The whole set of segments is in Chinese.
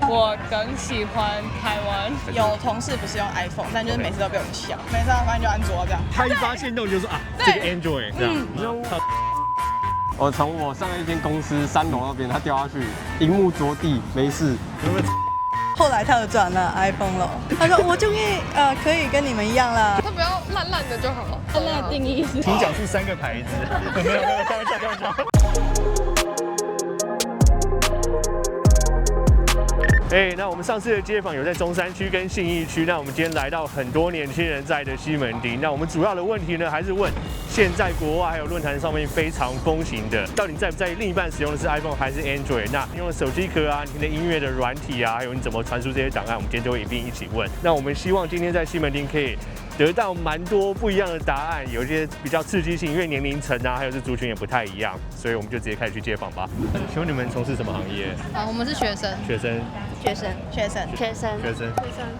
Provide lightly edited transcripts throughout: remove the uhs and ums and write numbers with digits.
我更喜欢台湾。有同事不是用 iPhone， 但就是每次都被我们笑，每次发现就安卓这样。他一发现动就说啊，这个 Android 这样。我从我上一间公司3楼那边，他掉下去，荧幕着地，没事。后来他有转了 iPhone 了，他说我终于可以跟你们一样了。它不要烂烂的就好了。烂烂的定义是？请讲出3个牌子。没有，开玩笑。那我们上次的街访有在中山区跟信义区，那我们今天来到很多年轻人在的西门町。那我们主要的问题呢，还是问现在国外还有论坛上面非常风行的，到底在不在意另一半使用的是 iPhone 还是 Android？ 那用的手机壳啊，你听的音乐的软体啊，还有你怎么传输这些档案，我们今天都会一并一起问。那我们希望今天在西门町可以得到蛮多不一样的答案，有一些比较刺激性，因为年龄层啊，还有这族群也不太一样，所以我们就直接开始去街访吧。请问你们从事什么行业？我们是学生。现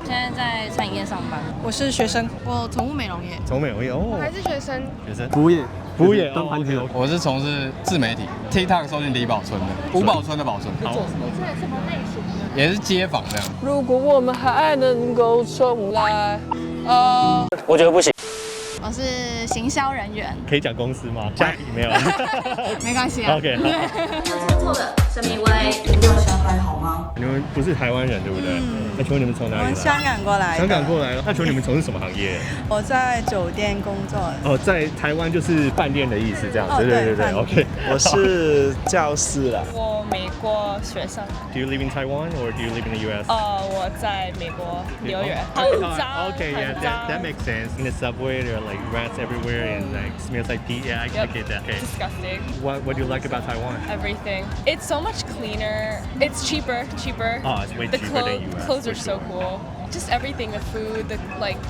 在在餐饮业上班。我是学生，我宠物美容业。从美容业哦，我还是学生。服务业，端盘子。我是从事自媒体 ，TikTok 搜寻李宝春的，吴宝春的宝春。好。什么类型的？也是街访这样。如果我们还能够重来，我觉得不行。我是行销人员。可以讲公司吗？家里没有。没关系啊。OK。错的，生命威。你对我小孩好吗？你们不是台湾人对不对？那请问你们从哪里来？香港过来。香港过来了。那请问你们从事什么行业？我在酒店工作。哦，在台湾就是饭店的意思，这样子。对。OK。我是教师啦。我美国学生。Do you live in Taiwan or do you live in the U.S.？ 我在美国纽约。很脏。Okay, yeah, that makes sense. In the subway, there are like rats everywhere and like smells like pee. Yeah, I get that. Okay. Disgusting. What do you like about Taiwan? Everything. It's so much cleaner. It's cheaper. Oh, it's way cheaper than U.S. Clothes are so cool. Just everything, the food,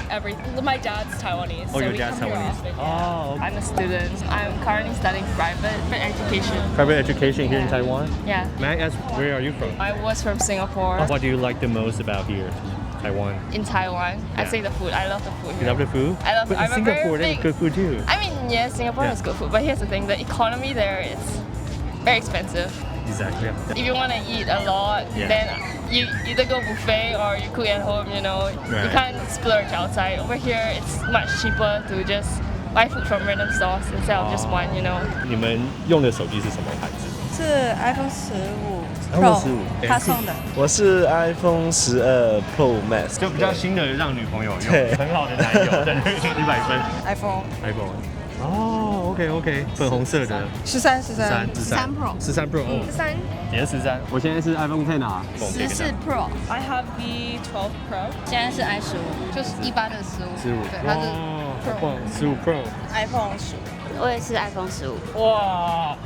everything. My dad's Taiwanese. Oh, so your we dad's come here Taiwanese. often, yeah. Oh. I'm a student. I'm currently studying private education. Private education here in Taiwan? Yeah. May I ask, where are you from? I was from Singapore. What do you like the most about here, Taiwan? In Taiwan, I'd say the food. I love the food You here. love the food? I love. But I'm in Singapore, they have good food too. I mean, yes, Singapore has good food, but here's the thing: the economy there is very expensive. Exactly. If you want to eat a lot, then you either go buffet or you cook at home. You know, you can't splurge outside. Over here, it's much cheaper to just buy food from random stores instead of just one. You know. 你们用的手机是什么牌子？是 iPhone 15 iPhone Pro， 15他送的。我是 iPhone 12 Pro Max， 就比较新的，让女朋友用，对很好的男友，对，100分。 iPhone iPhone。哦，OK，粉红色的13 Pro。 13 Pro， 13。也是13。我现在是 iPhone 10啊。14 Pro。I have the 12 Pro. 现在是 i15，就是一般的15。对，它是 15 Pro。 iPhone 15。我也是 iPhone 15。哇，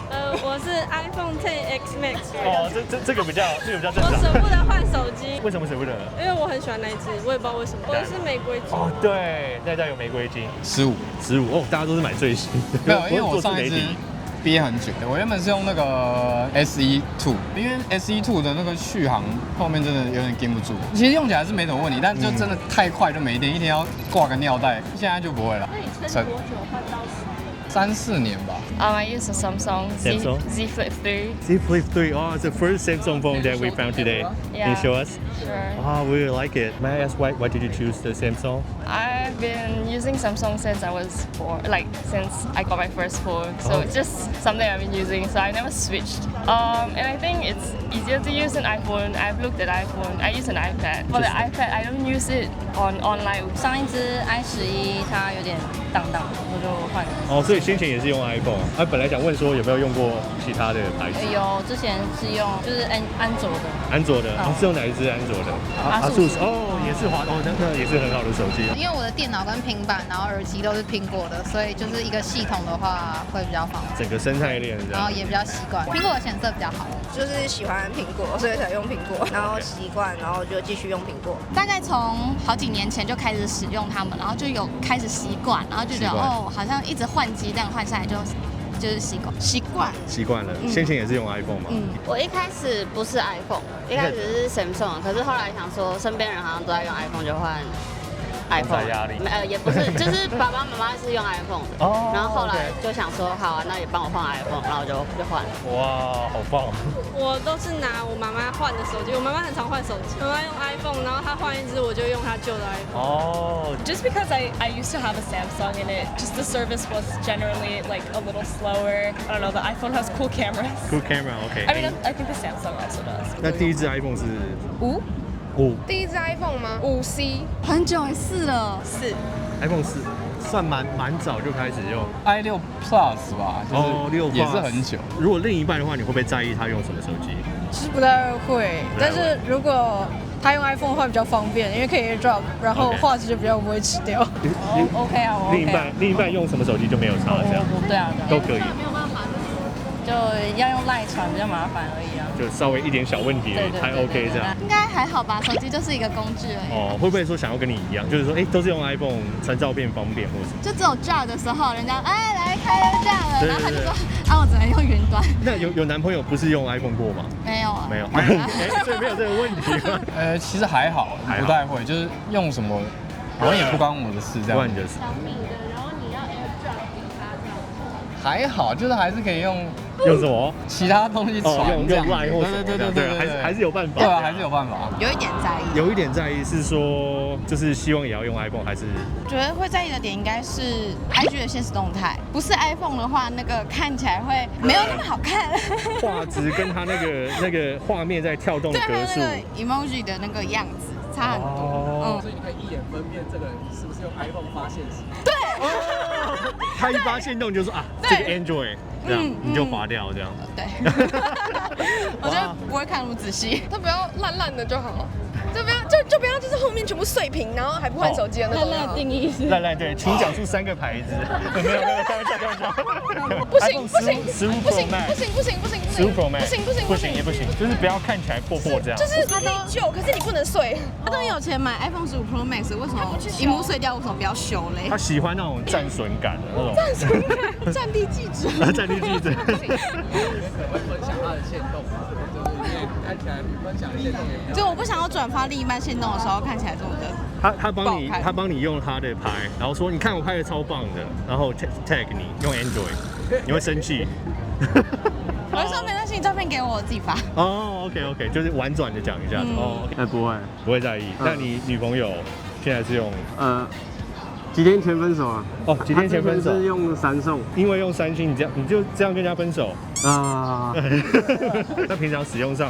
我是 iPhone XS Max。哦，这个比较正常。我舍不得换手机。为什么舍不得？因为我很喜欢那一只，我也不知道为什么。我是玫瑰金。哦，对，那家有玫瑰金。15哦，大家都是买最新的。没有，因为我上一支憋很久，我原本是用那个 SE2，因为 SE2 的那个续航后面真的有点跟不住。其实用起来是没什么问题，但就真的太快就没电，一天要挂个尿袋。现在就不会了。那你撑多久换到3、4年吧。I use a Samsung Z Flip 3. Z Flip 3. Oh, it's the first Samsung phone that we found today. Can you show us? Sure. Oh, we really like it. May I ask why did you choose the Samsung? I've been using Samsung since I was 4, since I got my first phone. So it's just something I've been using. So I never switched. And I think it's easier to use an iPhone. I've looked at iPhone. I use an iPad. For the iPad, I don't use it on online. 上一只 i11它有点荡荡，我就换。哦，所以先前也是用 iPhone。本来想问说有没有用过其他的牌子？有，之前是用就是安卓的。安卓的，是用哪一支安卓的？ASUS。哦，也是那个也是很好的手机。因为我的电脑跟平板，然后耳机都是苹果的，所以就是一个系统的话会比较方便。整个生态链，然后也比较习惯。苹果的显色比较好，就是喜欢苹果，所以才用苹果，然后习惯，然后就继续用苹果。大概从好几年前就开始使用它们，然后就有开始习惯，然后就觉得好像一直换机这样换下来就是习惯了。先前也是用 iPhone 嘛。我一开始不是 iPhone， 一开始是 Samsung， 可是后来想说身边人好像都在用 iPhone， 就换 iPhone，压力。也不是，就是爸爸妈妈是用 iPhone 的，哦然后后来 OK 就想说，好啊，那也帮我换 iPhone，然后就换了。哇，好棒！我都是拿我妈妈换的手机，我妈妈很常换手机，妈妈用 iPhone，然后她换一只，我就用她旧的 iPhone。哦， Just because I used to have a Samsung and just the service was generally like a little slower. I don't know, the iPhone has cool cameras. Cool camera, OK. I mean, I think the Samsung also does. 那第一只 iPhone 是5， 5第一只 iPhone 吗？5C，很久4了，iPhone 4，算蛮早就开始用。 i6 Plus 吧，就是6也是很久。如果另一半的话，你会不会在意他用什么手机？其实不太会，但是如果他用 iPhone 的话比较方便，因为可以 AirDrop， 然后 OK 画质就比较不会吃掉。OK 啊，我 OK 啊。另一半用什么手机就没有差，这样对啊，都可以，就要用赖传比较麻烦而已啊。就稍微一点小问题而已，还 OK 这样。应该还好吧，手机就是一个工具而已。哦，会不会说想要跟你一样，就是说，都是用 iPhone 传照片方便或什么？就只有 job 的时候，人家来开 job 了，对然后他就说我只能用云端。那有男朋友不是用 iPhone 过吗？没有啊，没有，所以没有这个问题吗？其实还好，不太会，就是用什么好像也不关我的事这样。关你的事。小米的，然后你要 AirDrop 给她这样。还好，就是还是可以用什么其他东西传用这样。 Line 或什么对，还是有办法。对啊，还是有办法。有一点在意，有一点在意是说，就是希望也要用 iPhone 还是？觉得会在意的点应该是 IG 的现实动态，不是 iPhone 的话，那个看起来会没有那么好看。画质跟它那个画面在跳动的格数，对 emoji 的那个样子差很多。所以你可以一眼分辨这个人是不是用 iPhone 发现实。对。他一发现动就说这个 Android， 这样你就划掉这样。对。我觉得不会看那么仔细，都不要烂烂的就好，就不要就是后面全部碎屏，然后还不换手机的那种。烂烂定义是？烂对，请讲出3个牌子。没有，开玩笑。不行15 Pro Max， 不行15 Pro Max， 不行也不行，就是不要看起来破这样。就是它可以旧，可是你不能碎。他都有钱买 iPhone 15 Pro Max， 为什么屏幕碎掉为什么不要修嘞？他喜欢那种战损感的那种。战损感，战地记者。战地记者。可能会分享他的限动，就是因为看起来分享限动也比较。就我不想要转发另一半限动的时候看起来这么的。他帮你用他的拍，然后说你看我拍的超棒的，然后 tag 你用 Android， 你会生气。我会说没关系，你照片给我，我自己发。哦 ，OK， 就是婉转的讲一下。哦，不会在意。那你女朋友现在是用？几天前分手啊？哦，几天前分手。是用3送，因为用3星，你就这样跟人家分手啊？那平常使用上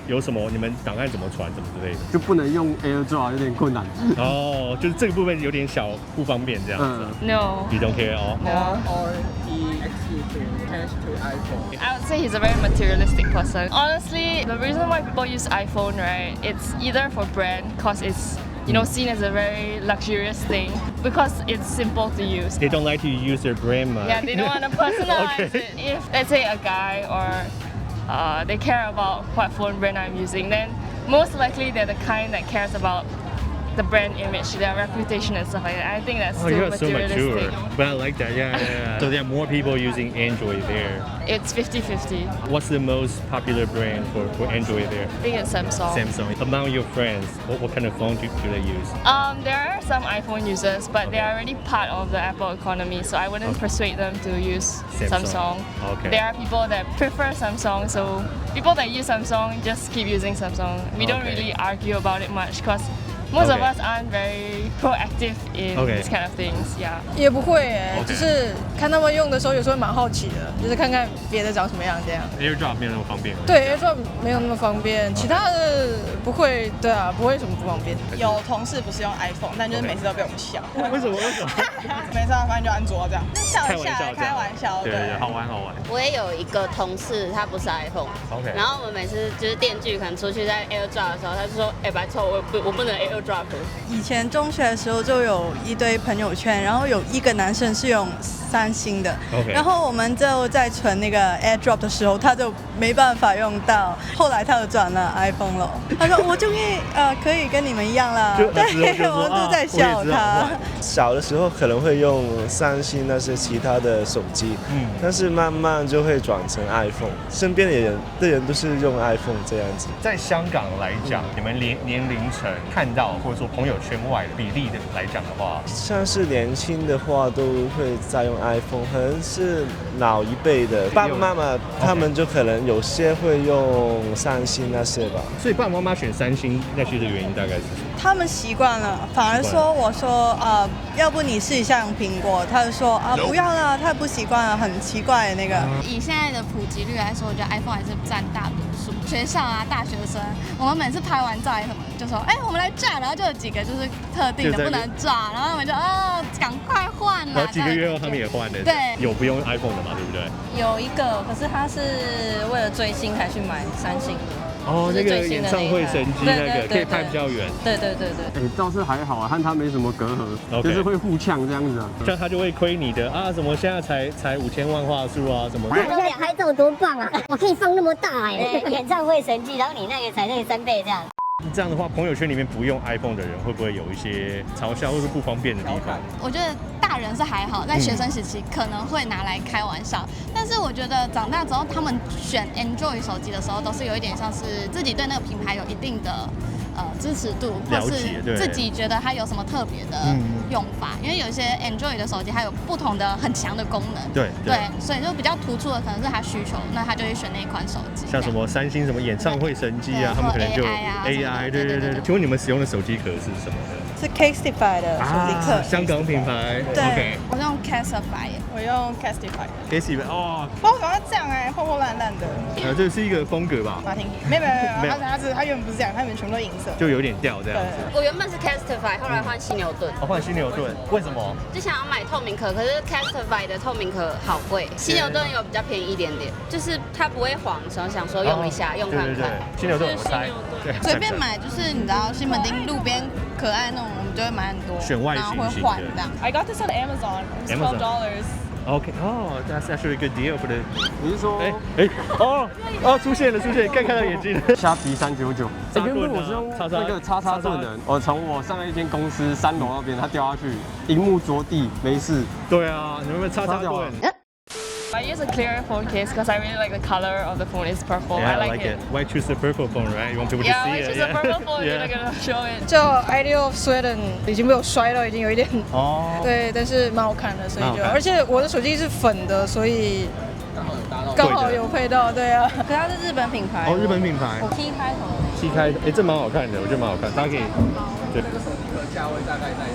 有什么？你们档案怎么传，怎么之类的？就不能用 AirDrop， 有点困难。哦，就是这个部分有点小不方便这样子。No. You don't care all? No. Or he asks you to change to iPhone. I would say he's a very materialistic person. Honestly, the reason why people use iPhone, right, it's either for brand, because it's seen as a very luxurious thing, because it's simple to use. They don't like to use their brand much. Yeah, they don't want to personalize Okay. it. If let's say a guy or they care about what phone brand I'm using, then most likely they're the kind that cares about the brand image, their reputation and stuff like that. I think that's still you're so materialistic. mature. But I like that, yeah. So there are more people using Android there. It's 50-50. What's the most popular brand for Android there? I think it's Samsung. Samsung. Among your friends, what kind of phone do they use? There are some iPhone users, but they are already part of the Apple economy, so I wouldn't persuade them to use Samsung. Okay. There are people that prefer Samsung, so people that use Samsung just keep using Samsung. We don't really argue about it much because most of us aren't very proactive in these kind of things. Yeah. 也不会耶，就是看他们用的时候，有时候蛮好奇的，就是看看别的长什么样这样。AirDrop 没有那么方便。对 ，AirDrop 没有那么方便，其他的不会，对啊，不会什么不方便。有同事不是用 iPhone， 但就是每次都被我们笑。为什么？没事，反正就安卓这样，就笑一下，开玩笑，对，好玩。我也有一个同事，他不是 iPhone， 然后我们每次就是电锯可能出去在 AirDrop 的时候，他就说，白臭，我不能 AirDrop。以前中学的时候就有一堆朋友圈，然后有一个男生是用3星的，然后我们就在存那个 AirDrop 的时候，他就没办法用到，后来他就转了 iPhone 了。他说我终于可以跟你们一样了，对，我就在笑他。小的时候可能会用3星那些其他的手机，但是慢慢就会转成 iPhone。身边的人都是用 iPhone 这样子。在香港来讲，你们年龄层看到校或者说朋友圈外的比例的来讲的话，像是年轻的话都会在用 iPhone， 可能是老一辈的爸爸妈妈他们就可能有些会用三星那些吧。所以爸爸妈妈选三星那些的原因大概是什么？他们习惯了，反而说我说要不你试一下用苹果，他就说不要了，他不习惯了，很奇怪那个。以现在的普及率来说，我觉得 iPhone 还是占大多数。学校啊，大学生，我们每次拍完照什么，就说我们来炸，然后就有几个就是特定的不能炸，然后他们就赶快换了。然后几个月后他们也换了。对，有不用 iPhone 的嘛，对不对？有一个，可是他是为了追星才去买三星的。哦，那个演唱会神机那个可以拍比较远。对。倒是还好啊，和他没什么隔阂，就是会互呛这样子啊。这样他就会亏你的怎么现在才5000万画素啊，什么？我现在拍照多棒啊！我可以放那么大演唱会神机，然后你那个才那个3倍这样。这样的话，朋友圈里面不用 iPhone 的人，会不会有一些嘲笑或是不方便的地方？我觉得大人是还好，在学生时期可能会拿来开玩笑，但是我觉得长大之后，他们选 Android 手机的时候，都是有一点像是自己对那个品牌有一定的支持度，或是自己觉得它有什么特别的用法。因为有一些 Android 的手机，它有不同的很强的功能，对，所以就比较突出的可能是它需求，那他就会选那一款手机。像什么三星什么演唱会神机啊，他们可能就 AI，对。请问你们使用的手机壳是什么的？是 Casetify 的手机壳，香港品牌。对，我用 Casetify， 我用 Casetify。Casetify 哦，不知道怎么这样破破烂烂的。这是一个风格吧？马丁，没有，它原本不是这样，它原本全部都银色，就有点掉这样子。我原本是 Casetify， 后来换犀牛盾。换犀牛盾，为什么？就想要买透明壳，可是 Casetify 的透明壳好贵，犀牛盾有比较便宜一点点，就是它不会黄，想说用一下，用看看。犀牛盾我猜，随便买就是你知道西门町路边可爱那种，我们就会买很多，选外形然后会换这样。I got this on Amazon. It's $12. OK， that's actually a good deal for the。你是说？出现了，看到眼睛了。虾皮399。原本我是用那个叉盾的，从我上一间公司3楼那边，它掉下去，荧幕着地没事。对啊，你们叉盾。I use a clear phone case because I really like the color of the phone. It's purple. Yeah, I like it. Why choose the purple phone, right? You want people to see it. Yeah, why choose the purple phone? You're not gonna show it. 就 Ideal of Sweden 已经被我摔到，已经有一点对，但是蛮好看的，所以而且我的手机是粉的，所以刚好有配到，对啊。可它是日本品牌。日本品牌。T 开头。T 开头，这蛮好看的，我觉得蛮好看，大家可以。对。价位大概在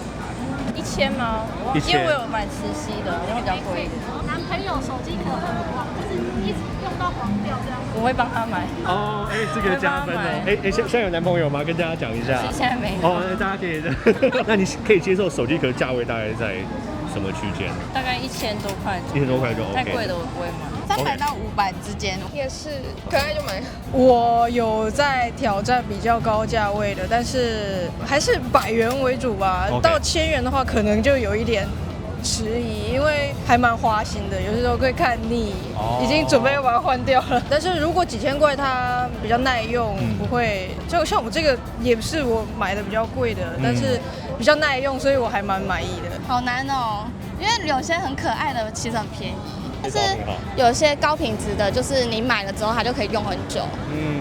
1000吗？因为我有买磁吸的，因为比较贵。男朋友手机壳很黄，就是一直用到黄掉这样。我会帮他买。这个加分哦。现在有男朋友吗？跟大家讲一下。现在没有。大家可以。那你可以接受手机壳价位大概在什么区间？大概1000多块。1000多块就 OK。太贵的我不会买。300到500之间，也是可爱就买。我有在挑战比较高价位的，但是还是100元为主吧。到1000元的话，可能就有一点迟疑，因为还蛮花心的，有些时候会看腻，已经准备要把它换掉了。但是如果几千块它比较耐用，不会就像我这个也是我买的比较贵的，但是比较耐用，所以我还蛮满意的。好难哦，因为有些很可爱的其实很便宜。但是有些高品质的，就是你买了之后它就可以用很久。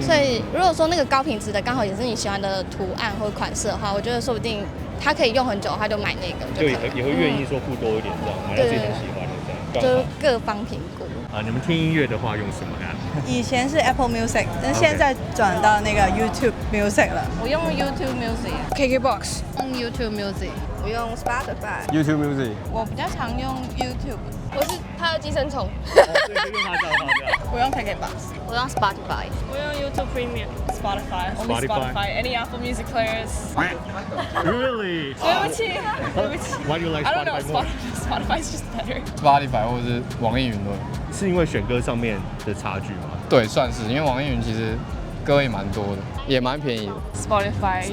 所以如果说那个高品质的刚好也是你喜欢的图案或款式的话，我觉得说不定它可以用很久，他就买那个就可以。对，也会愿意说付多一点这样，买到自己很喜欢的这样。就是各方评估。你们听音乐的话用什么呀？以前是 Apple Music， 但现在转到那个 YouTube Music 了。我用 YouTube Music、KKBox， 用 YouTube Music， 我用 Spotify。YouTube Music。我比较常用 YouTube。我是它的寄生虫。我用 KKBox， 我用 Spotify， 我用 YouTube Premium。Spotify, only Spotify. Any Apple Music players? Really? 对不起。Why do you like Spotify more? Spotify's just better. Spotify 或者是网易云论，是因为选歌上面的差距吗？对，算是，因为网易云其实歌也蛮多的，也蛮便宜的。Spotify,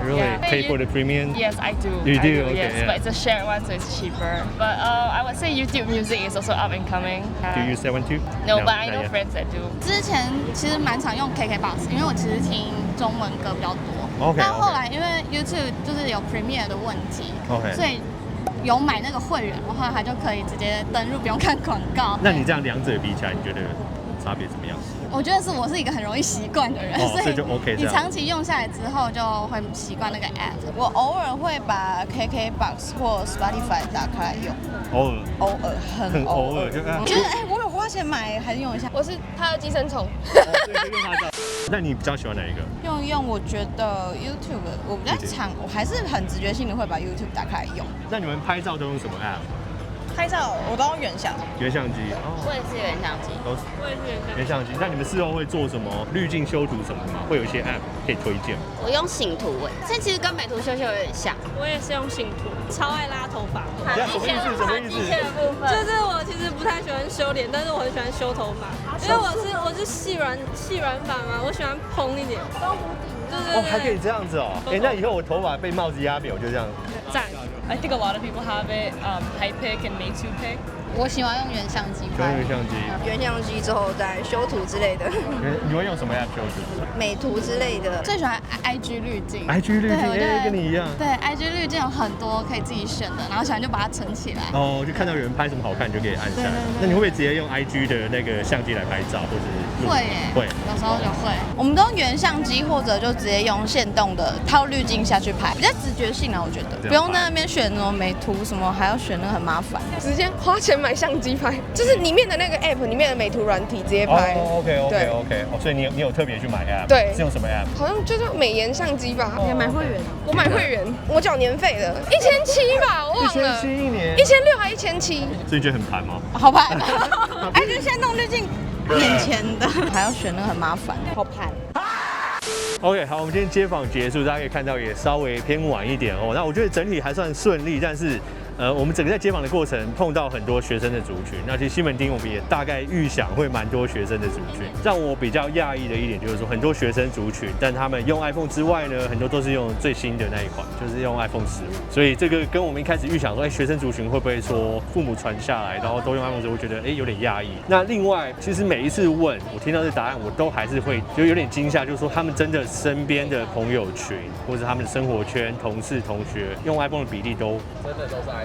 really? Pay for the premium? Yes, I do. You do? Okay, yes, yeah. but it's a shared one, so it's cheaper. But I would say YouTube Music is also up and coming. Do you use that one too? No, but I know friends that do. 之前其实蛮常用 KKBox， 因为我其实听中文歌比较多。OK。但后来因为 YouTube 就是有 Premiere 的问题，所以有买那个会员的话，它就可以直接登入，不用看广告。那你这样两者比起来，你觉得差别怎么样？我觉得我是一个很容易习惯的人，所以就 OK。你长期用下来之后，就会习惯那个 app。我偶尔会把 KKBOX 或 Spotify 打开来用。很偶尔，就是我有花钱买，还是用一下。我是它的寄生虫。那你比较喜欢哪一个？用，我觉得 YouTube 我比较常，我还是很直觉性的会把 YouTube 打开来用。那你们拍照都用什么 app？拍照我都用原相机。原相机，我也是原相机。我也是原相机。那你们事后会做什么滤镜修图什么的吗？会有一些 app 可以推荐吗？我用醒图这其实跟美图秀秀有点像。我也是用醒图，超爱拉头发。什么意思？什么意思？就是我其实不太喜欢修脸，但是我很喜欢修头发，因为我是细软发嘛，我喜欢蓬一点。对，还可以这样子哦。那以后我头发被帽子压扁，我就这样。赞。I think a lot of people have it, HiPic and Meitu-Pic. 我喜欢用原相机拍。原相机。原相机之后再修图之类的。你会用什么 app 修图？美图之类的。最喜欢 IG 滤镜。IG 滤镜，跟你一样。对 IG 滤镜有很多可以自己选的，然后喜欢就把它存起来。就看到有人拍什么好看，你就可以按下来。那你会不会直接用 IG 的那个相机来拍照，或者是？会耶。会，有时候就会。我们都用原相机，或者就直接用限动的套滤镜下去拍，比较直觉性啊，我觉得不用在那边选什么美图什么，还要选那个很麻烦。直接花钱买相机拍，就是里面的那个 app 里面的美图软体直接拍。OK。所以你有特别去买 app？ 对。是用什么 app？ 好像就叫美颜相机吧。也买会员？我买会员，我缴年费的，1700吧，我忘了。1700一年。1600还1700。所以你觉得很盘吗？好盘。IG 限动滤镜。眼前的还要选那个很麻烦，好盘。OK， 好，我们今天街访结束，大家可以看到也稍微偏晚一点哦。那我觉得整体还算顺利，但是我们整个在街访的过程碰到很多学生的族群。那其实西门町我们也大概预想会蛮多学生的族群。让我比较讶异的一点就是说，很多学生族群，但他们用 iPhone 之外呢，很多都是用最新的那一款，就是用 iPhone 15。所以这个跟我们一开始预想说，学生族群会不会说父母传下来，然后都用 iPhone 之后，我觉得有点讶异。那另外，其实每一次问我听到这答案，我都还是会就有点惊吓，就是说他们真的身边的朋友群或者他们的生活圈、同事、同学用 iPhone 的比例都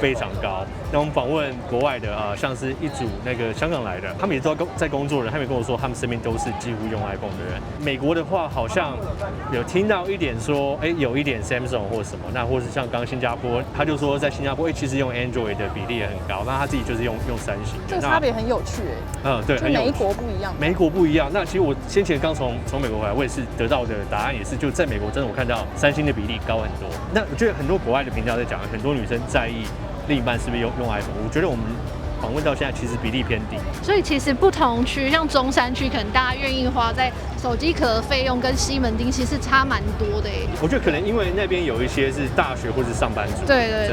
非常高。那我们访问国外的像是一组那个香港来的，他们也都在工作的，他们也跟我说，他们身边都是几乎用 iPhone 的人。美国的话，好像有听到一点说，有一点 Samsung 或什么，那或是像刚刚新加坡，他就说在新加坡，其实用 Android 的比例也很高，那他自己就是用三星。这个差别很有趣对，就每一国不一样。每一国不一样。那其实我先前刚从美国回来，我也是得到的答案也是，就在美国真的我看到三星的比例高很多。那我觉得很多国外的频道在讲，很多女生在意另一半是不是用 iPhone。我觉得我们访问到现在，其实比例偏低。所以其实不同区，像中山区，可能大家愿意花在手机壳的费用，跟西门町其实差蛮多的耶。我觉得可能因为那边有一些是大学或是上班族，对，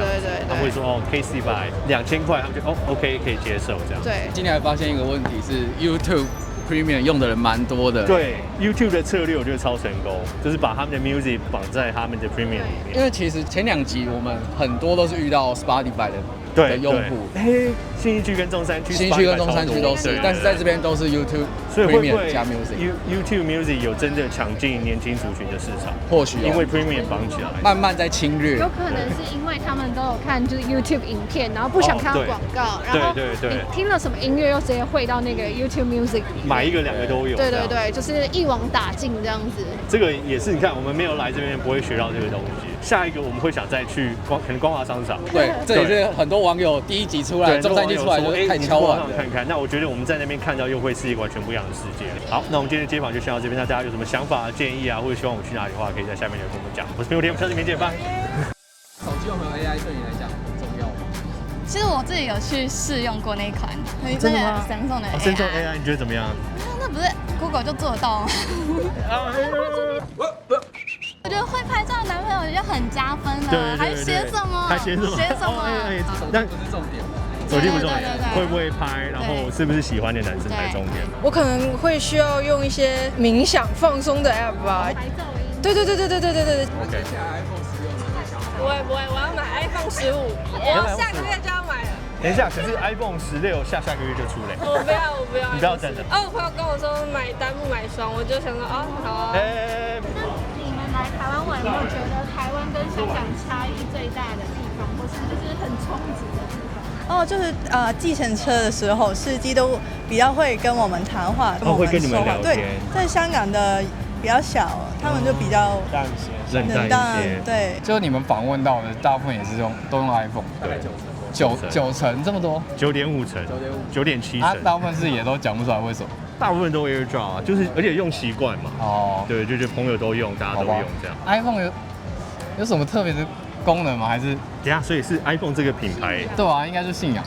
他们会说KC 吧，2000块，他们就OK 可以接受这样。对，今天还发现一个问题是 YouTube Premium 用的人蛮多的。对 YouTube 的策略我觉得超成功，就是把他们的 Music 绑在他们的 Premium 里面。因为其实前2集我们很多都是遇到 Spotify 的用户，信义区跟中山区都是，但是在这边都是 YouTube Premium 加 Music。YouTube Music 有真的抢进年轻族群的市场，或许因为 Premium 绑起来，慢慢在侵略。有可能是因为他们都有看就是 YouTube 影片，然后不想看到广告，然后你听了什么音乐又直接汇到那个 YouTube Music 里面，买一个2个都有。对，就是一网打尽这样子。这个也是你看，我们没有来这边不会学到这个东西。下一个我们会想再去可能光华商场。对，这也是很多网友第1集出来，中山集出来就太敲碗了。看看，那我觉得我们在那边看到又会是一个完全不一样的世界。好，那我们今天的街访就先到这边。那大家有什么想法、建议啊，或者希望我去哪里的话，可以在下面留言跟我们讲。我是苹果爹，我们下次影片见，拜。手机有没有 AI 对你来讲很重要吗？其实我自己有去试用过那一款，真的吗？Samsung 的 Samsung AI 你觉得怎么样？那不是 Google 就做得到吗？我觉得会拍照的男朋友就很加分了，还写什么？还写什么？那不是重点。手机不重点，会不会拍，然后是不是喜欢的男生才重点？我可能会需要用一些冥想放松的 app 吧。对。OK。不会，我要买 iPhone 15，我下个月就要买了。等一下，可是 iPhone 16下个月就出嘞。我不要，你不要等着。我朋友跟我说买单不买双，我就想说好啊。你们来台湾玩，有没有觉得台湾跟香港差异最大的地方，或是就是很冲击的地方？就是计程车的时候，司机都比较会跟我们谈话，跟我们说话。对，在香港的比较小，他们就比较冷淡一些。对，就你们访问到的大部分也是都用 iPhone， 对，9成这么多，9.5成，9.7成。大部分是也都讲不出来为什么。大部分都 AirDrop 啊，就是而且用习惯嘛。哦，对，就是朋友都用，大家都用这样。iPhone 有什么特别的功能吗？还是等下，所以是 iPhone 这个品牌？对啊，应该是信仰。